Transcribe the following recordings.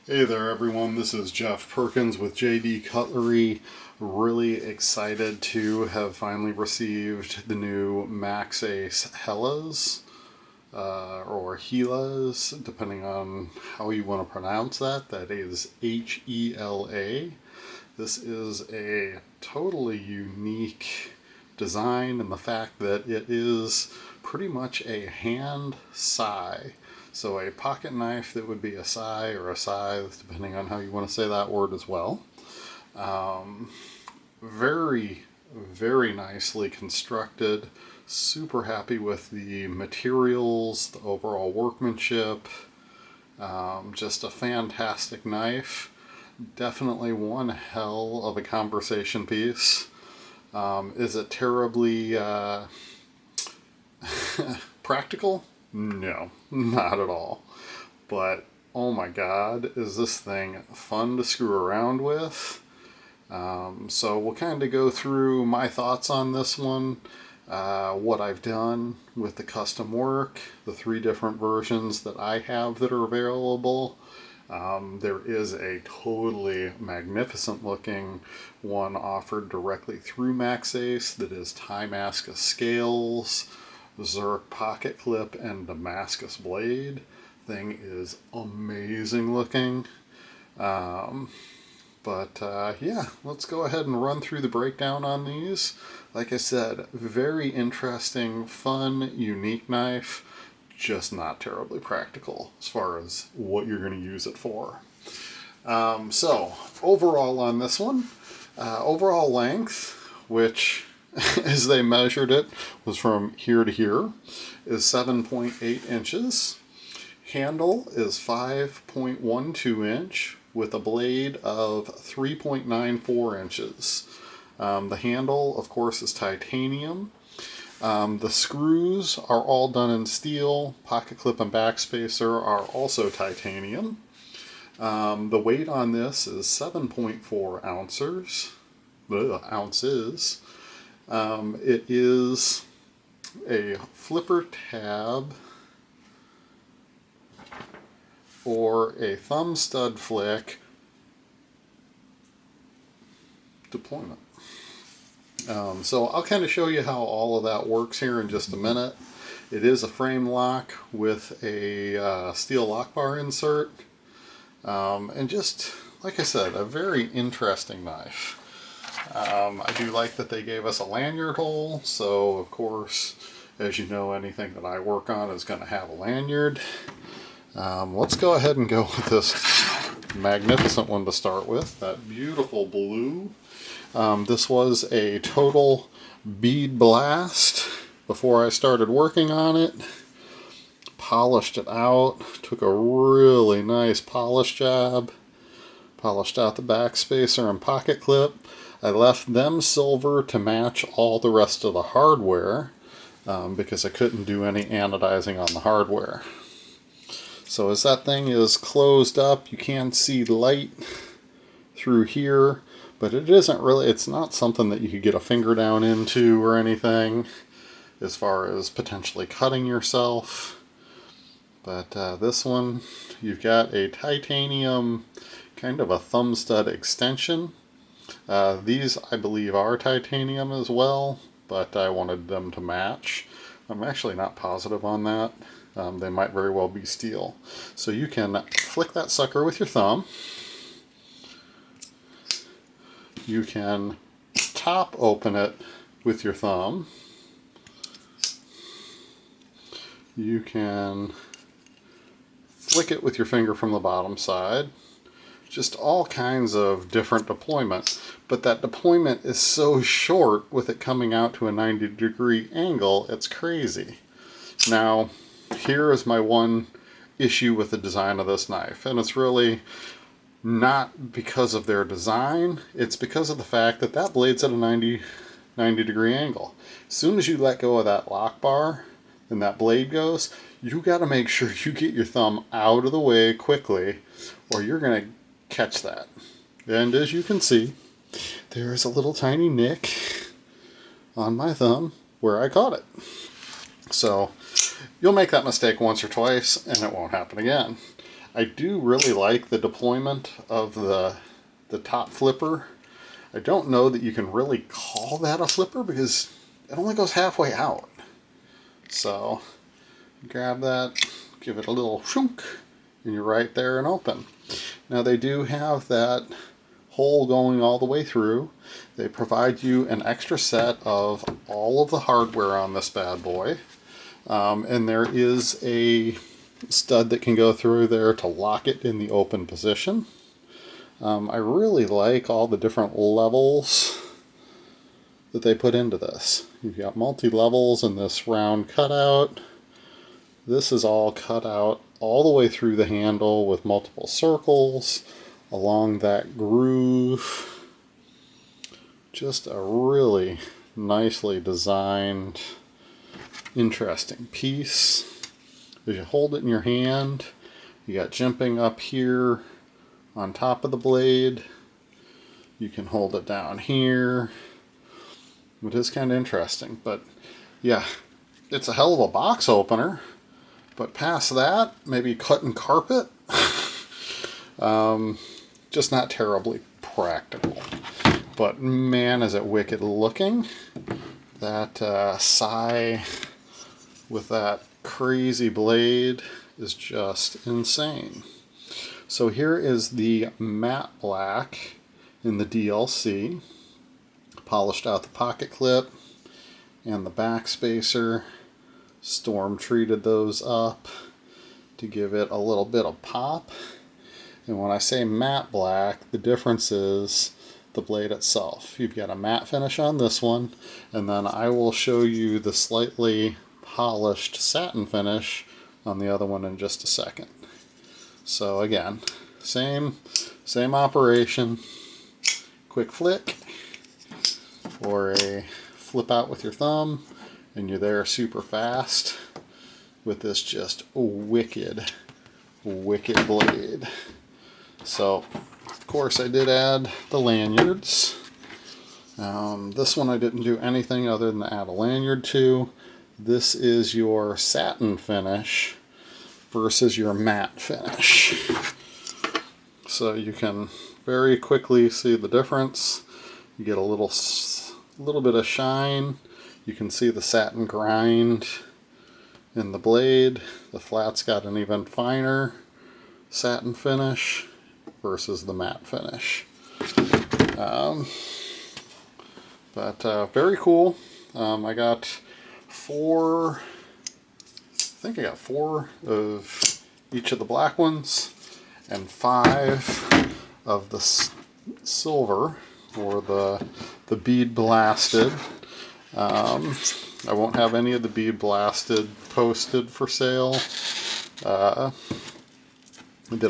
Hey there everyone, this is Jeff Perkins with JD Cutlery. Really excited to have finally received the new Maxace Helas, or Helas, depending on how you want to pronounce that. That is Hela. This is a totally unique design in the fact that it is pretty much a hand sai. So a pocket knife that would be a sai or a scythe, depending on how you want to say that word as well. Very, very nicely constructed. Super happy with the materials, the overall workmanship. Just a fantastic knife. Definitely one hell of a conversation piece. Is it terribly practical? No, not at all. But oh my god, is this thing fun to screw around with? So we'll kind of go through my thoughts on this one, what I've done with the custom work, the 3 different versions that I have that are available. There is a totally magnificent looking one offered directly through Maxace that is Damascus scales, Zerk pocket clip, and Damascus blade. Thing is amazing looking. Yeah, let's go ahead and run through the breakdown on these. Like I said, very interesting, fun, unique knife, just not terribly practical as far as what you're going to use it for. So, overall on this one, overall length, which as they measured it was from here to here, is 7.8 inches. Handle is 5.12 inch with a blade of 3.94 inches. The handle, of course, is titanium. The screws are all done in steel. Pocket clip and backspacer are also titanium. The weight on this is 7.4 ounces. It is a flipper tab or a thumb stud flick deployment. So I'll kind of show you how all of that works here in just a minute. It is a frame lock with a steel lock bar insert. And just, like I said, a very interesting knife. I do like that they gave us a lanyard hole, so of course, as you know, anything that I work on is going to have a lanyard. Let's go ahead and go with this magnificent one to start with, that beautiful blue. This was a total bead blast before I started working on it. Polished it out, took a really nice polish job, polished out the backspacer and pocket clip. I left them silver to match all the rest of the hardware because I couldn't do any anodizing on the hardware. So as that thing is closed up, you can see light through here, but it isn't really, it's not something that you could get a finger down into or anything as far as potentially cutting yourself. But this one, you've got a titanium, kind of a thumb stud extension. These, I believe, are titanium as well, but I wanted them to match. I'm actually not positive on that. They might very well be steel. So you can flick that sucker with your thumb. You can top open it with your thumb. You can flick it with your finger from the bottom side. Just all kinds of different deployment. But that deployment is so short with it coming out to a 90-degree angle, it's crazy. Now, here is my one issue with the design of this knife, and it's really not because of their design, it's because of the fact that that blade's at a 90-degree angle. As soon as you let go of that lock bar and that blade goes, you got to make sure you get your thumb out of the way quickly or you're going to catch that. And as you can see, there is a little tiny nick on my thumb where I caught it. So you'll make that mistake once or twice and it won't happen again. I do really like the deployment of the top flipper. I don't know that you can really call that a flipper because it only goes halfway out. So grab that, give it a little shunk, and you're right there and open. Now they do have that hole going all the way through. They provide you an extra set of all of the hardware on this bad boy. And there is a stud that can go through there to lock it in the open position. I really like all the different levels that they put into this. You've got multi-levels in this round cutout. This is all cut out all the way through the handle with multiple circles along that groove. Just a really nicely designed, interesting piece. As you hold it in your hand, you got jimping up here on top of the blade. You can hold it down here. It is kind of interesting, but yeah, it's a hell of a box opener. But past that, maybe cutting carpet. Just not terribly practical. But man, is it wicked looking. That Sai with that crazy blade is just insane. So here is the matte black in the DLC. Polished out the pocket clip and the back spacer. Storm treated those up to give it a little bit of pop. And when I say matte black, the difference is the blade itself. You've got a matte finish on this one, and then I will show you the slightly polished satin finish on the other one in just a second. So again, same operation. Quick flick or a flip out with your thumb, and you're there super fast with this just wicked blade. So of course I did add the lanyards. This one I didn't do anything other than add a lanyard to. This is your satin finish versus your matte finish. So you can very quickly see the difference. You get a little bit of shine. You can see the satin grind in the blade. The flat's got an even finer satin finish versus the matte finish. But very cool. I got four of each of the black ones and 5 of the silver, or the bead blasted. I won't have any of the bead blasted posted for sale that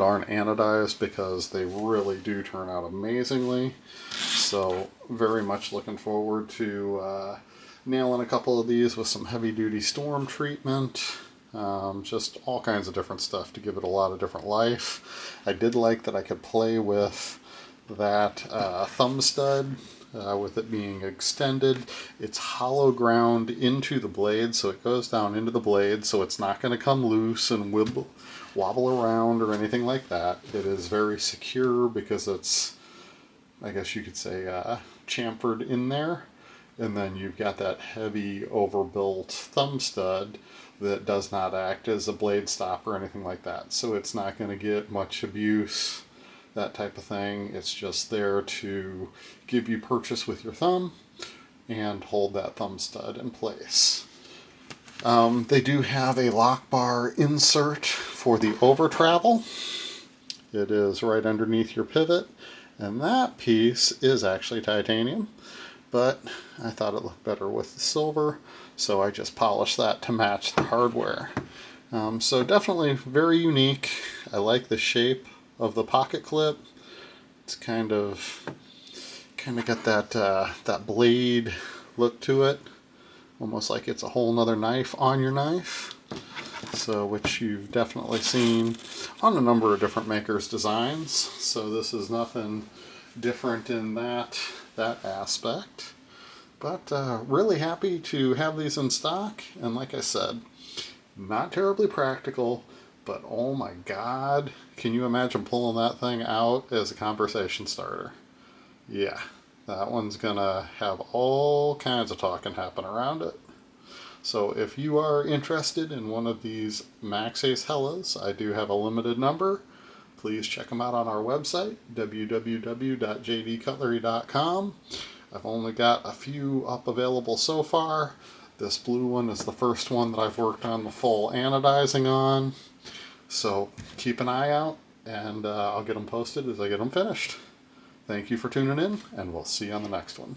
aren't anodized, because they really do turn out amazingly. So very much looking forward to nailing a couple of these with some heavy duty storm treatment. Just all kinds of different stuff to give it a lot of different life. I did like that I could play with that thumb stud with it being extended. It's hollow ground into the blade, so it goes down into the blade, so it's not going to come loose and wobble around or anything like that. It is very secure because it's, I guess you could say, chamfered in there. And then you've got that heavy overbuilt thumb stud that does not act as a blade stop or anything like that. So it's not going to get much abuse, that type of thing. It's just there to give you purchase with your thumb and hold that thumb stud in place. They do have a lock bar insert for the over travel. It is right underneath your pivot, and that piece is actually titanium, but I thought it looked better with the silver, so I just polished that to match the hardware. So definitely very unique. I like the shape of the pocket clip. It's kind of got that blade look to it, almost like it's a whole nother knife on your knife. So, which you've definitely seen on a number of different makers' designs. So this is nothing different in that aspect. But really happy to have these in stock. And like I said, not terribly practical, But oh my God, can you imagine pulling that thing out as a conversation starter? Yeah, that one's gonna have all kinds of talking happen around it. So if you are interested in one of these Maxace Helas, I do have a limited number. Please check them out on our website, www.jdcutlery.com. I've only got a few up available so far. This blue one is the first one that I've worked on the full anodizing on. So keep an eye out, and I'll get them posted as I get them finished. Thank you for tuning in, and we'll see you on the next one.